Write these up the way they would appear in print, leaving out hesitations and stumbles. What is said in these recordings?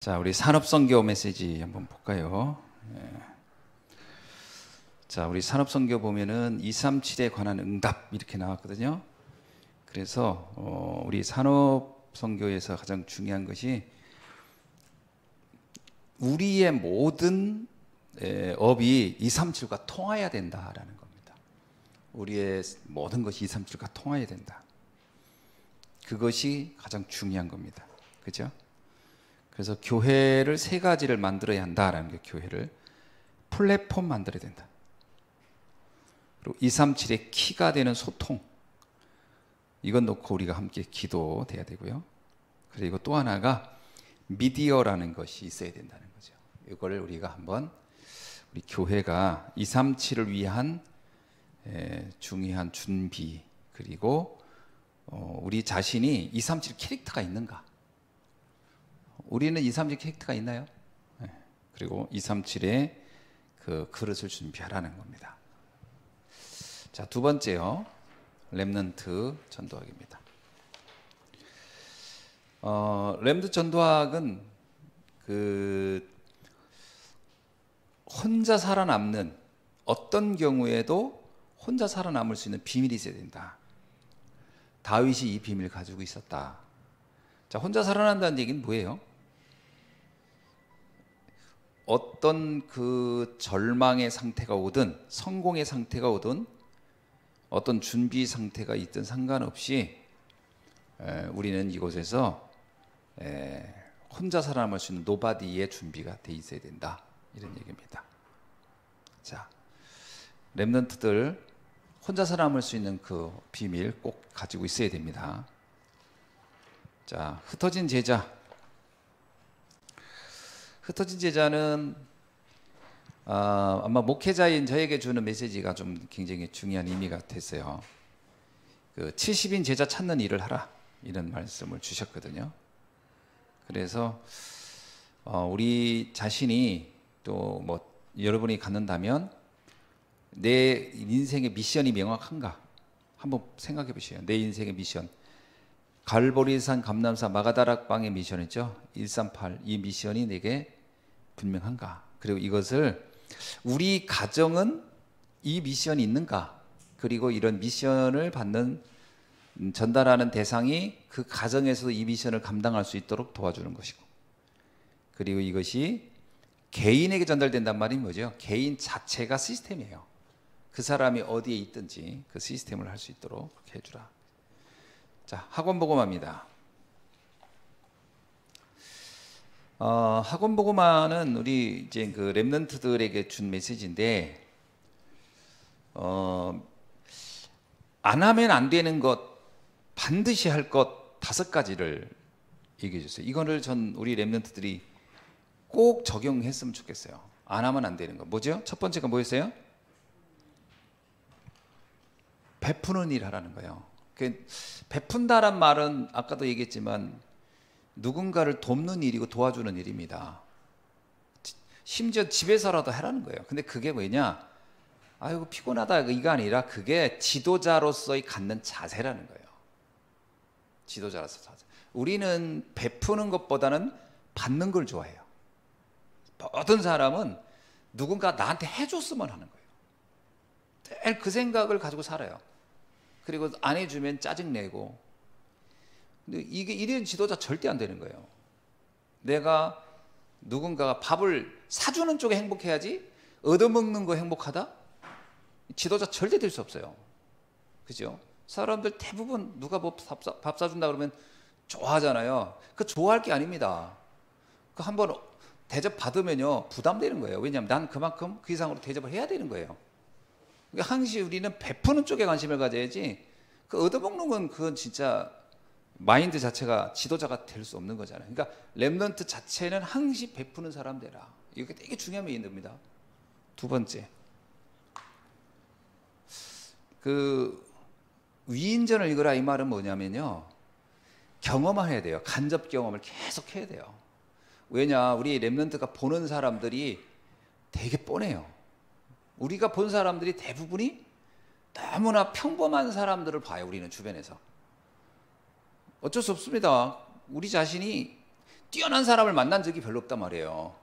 자, 우리 산업선교 메시지 한번 볼까요? 자, 우리 산업선교 보면은 237에 관한 응답 이렇게 나왔거든요. 그래서 우리 산업선교에서 가장 중요한 것이 우리의 모든 업이 237과 통해야 된다라는 겁니다. 우리의 모든 것이 237과 통해야 된다. 그것이 가장 중요한 겁니다. 그죠? 그래서 교회를 세 가지를 만들어야 한다라는 게, 교회를 플랫폼 만들어야 된다. 그리고 237의 키가 되는 소통, 이건 놓고 우리가 함께 기도돼야 되고요. 그리고 또 하나가 미디어라는 것이 있어야 된다는 거죠. 이걸 우리가 한번 우리 교회가 237을 위한 중요한 준비, 그리고 우리 자신이 237 캐릭터가 있는가? 우리는 237 캐릭터가 있나요? 그리고 237의 그 그릇을 준비하라는 겁니다. 자, 두 번째요. 렘넌트 전도학입니다. 렘넌트 전도학은 혼자 살아남는, 어떤 경우에도 혼자 살아남을 수 있는 비밀이 있어야 된다. 다윗이 이 비밀을 가지고 있었다. 자, 혼자 살아난다는 얘기는 뭐예요? 어떤 그 절망의 상태가 오든 성공의 상태가 오든 어떤 준비 상태가 있든 상관없이 우리는 이곳에서 혼자 살아남을 수 있는 노바디의 준비가 돼 있어야 된다, 이런 얘기입니다. 자, 렘넌트들 혼자 살아남을 수 있는 그 비밀 꼭 가지고 있어야 됩니다. 자, 흩어진 제자. 흩어진 제자는 아마 목회자인 저에게 주는 메시지가 좀 굉장히 중요한 의미가 됐어요. 70인 제자 찾는 일을 하라, 이런 말씀을 주셨거든요. 그래서 우리 자신이 또 뭐 여러분이 갖는다면 내 인생의 미션이 명확한가 한번 생각해 보세요. 내 인생의 미션, 갈보리산 감람산 마가다락방의 미션이죠. 138, 이 미션이 내게 분명한가? 그리고 이것을 우리 가정은 이 미션이 있는가? 그리고 이런 미션을 받는, 전달하는 대상이 그 가정에서도 이 미션을 감당할 수 있도록 도와주는 것이고, 그리고 이것이 개인에게 전달된단 말이 뭐죠? 개인 자체가 시스템이에요. 그 사람이 어디에 있든지 그 시스템을 할 수 있도록 그렇게 해주라. 자, 학원 복음화입니다. 학원 복음화는 우리 이제 그 렘넌트들에게 준 메시지인데, 안 하면 안 되는 것, 반드시 할 것 5가지를 얘기해 줬어요. 이거를 우리 렘넌트들이 꼭 적용했으면 좋겠어요. 안 하면 안 되는 거 뭐죠? 첫 번째가 뭐였어요? 베푸는 일 하라는 거예요. 베푼다란 말은 아까도 얘기했지만 누군가를 돕는 일이고 도와주는 일입니다. 심지어 집에서라도 하라는 거예요. 근데 그게 뭐냐? 아이고 피곤하다, 이거 아니라 그게 지도자로서의 갖는 자세라는 거예요. 지도자로서 자세. 우리는 베푸는 것보다는 받는 걸 좋아해요. 모든 사람은 누군가 나한테 해줬으면 하는 거예요. 늘 그 생각을 가지고 살아요. 그리고 안 해주면 짜증내고. 근데 이게 이런 지도자 절대 안 되는 거예요. 내가 누군가가 밥을 사주는 쪽에 행복해야지 얻어먹는 거 행복하다? 지도자 절대 될 수 없어요. 그죠? 사람들 대부분 누가 뭐 밥 사준다 그러면 좋아하잖아요. 그 좋아할 게 아닙니다. 그 한번 대접 받으면요 부담되는 거예요. 왜냐하면 난 그만큼 그 이상으로 대접을 해야 되는 거예요. 그러니까 항시 우리는 베푸는 쪽에 관심을 가져야지, 그 얻어먹는 건 그건 진짜 마인드 자체가 지도자가 될 수 없는 거잖아요. 그러니까 렘넌트 자체는 항시 베푸는 사람 되라. 이게 되게 중요한 메인입니다. 두 번째, 위인전을 읽으라, 이 말은 뭐냐면요, 경험해야 돼요. 간접 경험을 계속 해야 돼요. 왜냐, 우리 렘넌트가 보는 사람들이 되게 뻔해요. 우리가 본 사람들이 대부분이 너무나 평범한 사람들을 봐요. 우리는 주변에서 어쩔 수 없습니다. 우리 자신이 뛰어난 사람을 만난 적이 별로 없단 말이에요.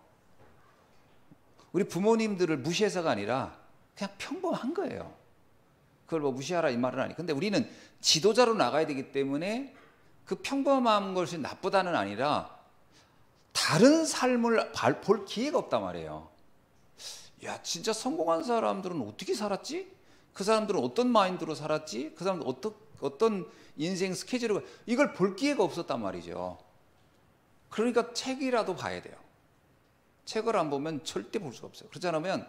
우리 부모님들을 무시해서가 아니라 그냥 평범한 거예요. 그걸 뭐 무시하라 이 말은 아니. 근데 우리는 지도자로 나가야 되기 때문에 그 평범한 것이 나쁘다는 아니라 다른 삶을 볼 기회가 없단 말이에요. 야, 진짜 성공한 사람들은 어떻게 살았지? 그 사람들은 어떤 마인드로 살았지? 그 사람들은 어떤 인생 스케줄을, 이걸 볼 기회가 없었단 말이죠. 그러니까 책이라도 봐야 돼요. 책을 안 보면 절대 볼 수가 없어요. 그렇지 않으면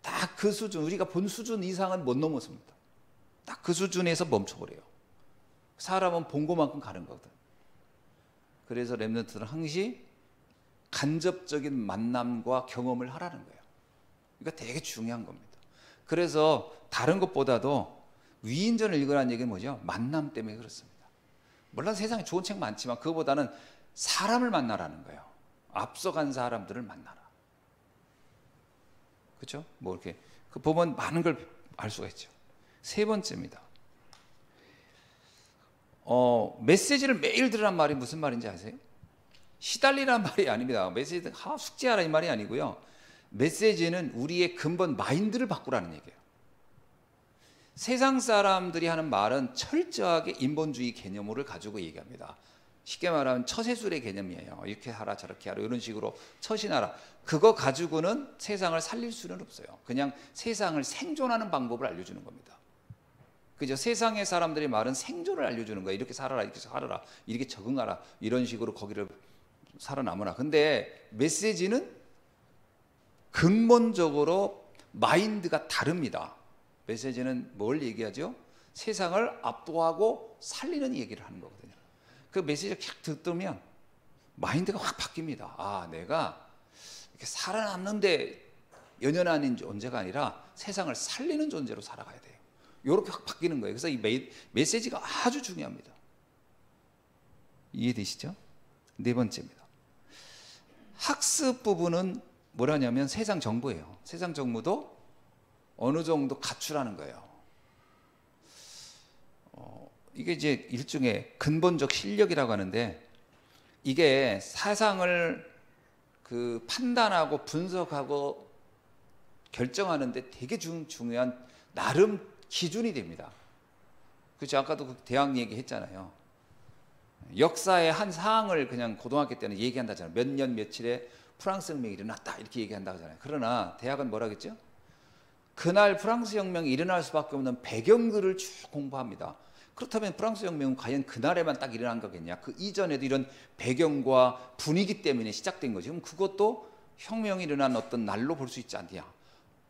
딱 그 수준, 우리가 본 수준 이상은 못 넘었습니다. 딱 그 수준에서 멈춰버려요. 사람은 본 것만큼 가는 거거든. 그래서 렘넌트들은 항시 간접적인 만남과 경험을 하라는 거예요. 이거 되게 중요한 겁니다. 그래서 다른 것보다도 위인전을 읽으라는 얘기는 뭐죠? 만남 때문에 그렇습니다. 물론 세상에 좋은 책 많지만 그거보다는 사람을 만나라는 거예요. 앞서간 사람들을 만나라. 그렇죠? 뭐 이렇게 그 보면 많은 걸 알 수가 있죠. 세 번째입니다. 메시지를 매일 들으란 말이 무슨 말인지 아세요? 시달리란 말이 아닙니다. 메시지는 숙제하라 이 말이 아니고요. 메시지는 우리의 근본 마인드를 바꾸라는 얘기예요. 세상 사람들이 하는 말은 철저하게 인본주의 개념을 가지고 얘기합니다. 쉽게 말하면 처세술의 개념이에요. 이렇게 하라 저렇게 하라 이런 식으로 처신하라. 그거 가지고는 세상을 살릴 수는 없어요. 그냥 세상을 생존하는 방법을 알려주는 겁니다. 그죠? 세상의 사람들이 말은 생존을 알려주는 거예요. 이렇게 살아라, 이렇게 살아라, 이렇게 적응하라, 이런 식으로 거기를 살아남으라. 근데 메시지는 근본적으로 마인드가 다릅니다. 메시지는 뭘 얘기하죠? 세상을 압도하고 살리는 얘기를 하는 거거든요. 그 메시지를 쫙 듣면 마인드가 확 바뀝니다. 아, 내가 이렇게 살아남는데 연연하는 존재가 아니라 세상을 살리는 존재로 살아가야 돼요. 이렇게 확 바뀌는 거예요. 그래서 이 메시지가 아주 중요합니다. 이해되시죠? 네 번째입니다. 학습 부분은 뭐라냐면 세상 정보예요. 세상 정보도 어느 정도 갖추라는 거예요. 이게 이제 일종의 근본적 실력이라고 하는데, 이게 사상을 그 판단하고 분석하고 결정하는데 되게 중요한 나름 기준이 됩니다. 그렇죠? 아까도 그 대학 얘기했잖아요. 역사의 한 사항을 그냥 고등학교 때는 얘기한다잖아요. 몇 년 며칠에 프랑스 혁명이 일어났다 이렇게 얘기한다고 하잖아요. 그러나 대학은 뭐라 그랬죠? 그날 프랑스 혁명이 일어날 수밖에 없는 배경들을 쭉 공부합니다. 그렇다면 프랑스 혁명은 과연 그날에만 딱 일어난 거겠냐? 그 이전에도 이런 배경과 분위기 때문에 시작된 거지. 그럼 그것도 혁명이 일어난 어떤 날로 볼 수 있지 않냐?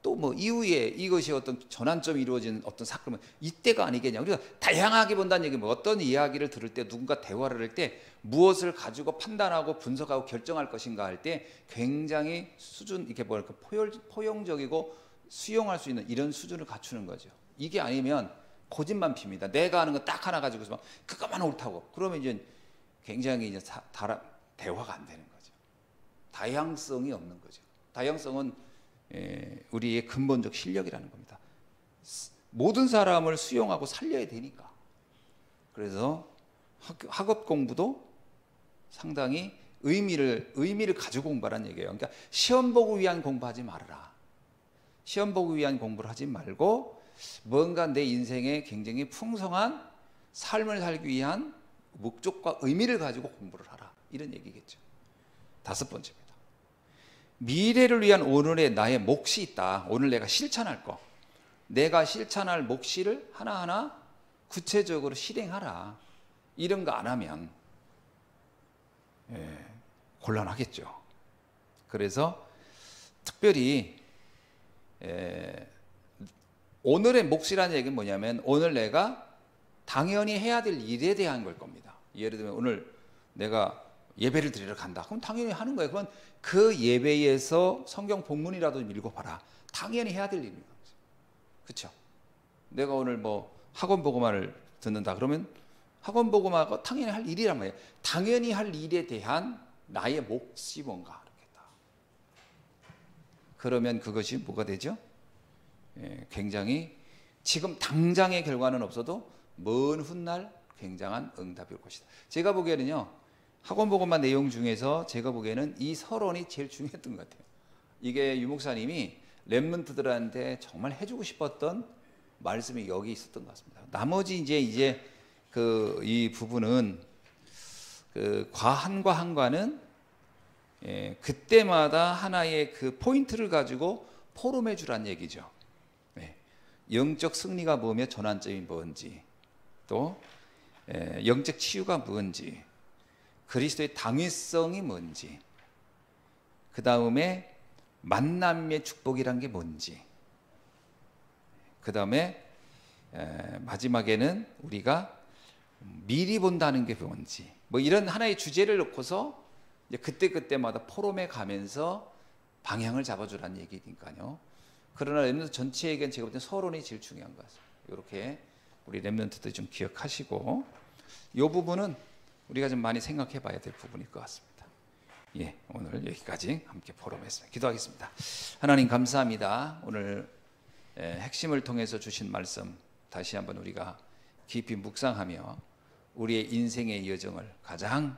또 뭐 이후에 이것이 어떤 전환점이 이루어진 어떤 사건은 이때가 아니겠냐? 우리가 다양하게 본다는 얘기는 뭐 어떤 이야기를 들을 때 누군가 대화를 할 때 무엇을 가지고 판단하고 분석하고 결정할 것인가 할 때 굉장히 수준 이렇게 뭐랄까 포용적이고 수용할 수 있는 이런 수준을 갖추는 거죠. 이게 아니면 고집만 핍니다. 내가 아는 거 딱 하나 가지고서 막 그것만 옳다고. 그러면 이제 굉장히 이제 대화가 안 되는 거죠. 다양성이 없는 거죠. 다양성은 우리의 근본적 실력이라는 겁니다. 모든 사람을 수용하고 살려야 되니까. 그래서 학업 공부도 상당히 의미를 가지고 공부하라는 얘기예요. 그러니까 시험 보기 위한 공부하지 말아라. 시험 보기 위한 공부를 하지 말고 뭔가 내 인생에 굉장히 풍성한 삶을 살기 위한 목적과 의미를 가지고 공부를 하라. 이런 얘기겠죠. 다섯 번째입니다. 미래를 위한 오늘의 나의 몫이 있다. 오늘 내가 실천할 거. 내가 실천할 몫을 하나하나 구체적으로 실행하라. 이런 거 안 하면 곤란하겠죠. 그래서 특별히 오늘의 몫이라는 얘기는 뭐냐면 오늘 내가 당연히 해야 될 일에 대한 걸 겁니다. 예를 들면 오늘 내가 예배를 드리러 간다. 그럼 당연히 하는 거예요. 그건 그 예배에서 성경 본문이라도 읽어봐라. 당연히 해야 될 일입니다. 그렇죠? 내가 오늘 뭐 학원 복음화를 듣는다. 그러면 학원 복음화가 당연히 할 일이란 말이에요. 당연히 할 일에 대한 나의 몫이 뭔가 그렇겠다. 그러면 그것이 뭐가 되죠? 굉장히 지금 당장의 결과는 없어도 먼 훗날 굉장한 응답이 올 것이다. 제가 보기에는요, 학원 복음만 내용 중에서 제가 보기에는 이 서론이 제일 중요했던 것 같아요. 이게 유 목사님이 렘넌트들한테 정말 해주고 싶었던 말씀이 여기 있었던 것 같습니다. 나머지 이제 이 부분은 그 한과 한과는 그때마다 하나의 그 포인트를 가지고 포럼해 주란 얘기죠. 영적 승리가 뭐며 전환점이 뭔지, 또 영적 치유가 뭔지, 그리스도의 당위성이 뭔지, 그 다음에 만남의 축복이란 게 뭔지, 그 다음에 마지막에는 우리가 미리 본다는 게 뭔지, 뭐 이런 하나의 주제를 놓고서 이제 그때마다 포럼에 가면서 방향을 잡아주라는 얘기니까요. 그러나 렘넌트 전체에겐 제가 볼 때 서론이 제일 중요한 것 같습니다. 이렇게 우리 렘넌트들 좀 기억하시고, 이 부분은 우리가 좀 많이 생각해 봐야 될 부분일 것 같습니다. 예, 오늘 여기까지 함께 포럼했습니다. 기도하겠습니다. 하나님 감사합니다. 오늘 핵심을 통해서 주신 말씀 다시 한번 우리가 깊이 묵상하며 우리의 인생의 여정을 가장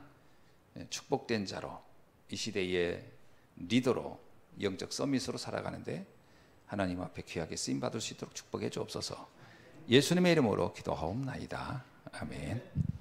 축복된 자로, 이 시대의 리더로, 영적 서밋으로 살아가는데 하나님 앞에 귀하게 쓰임받을 수 있도록 축복해 주옵소서. 예수님의 이름으로 기도하옵나이다. 아멘.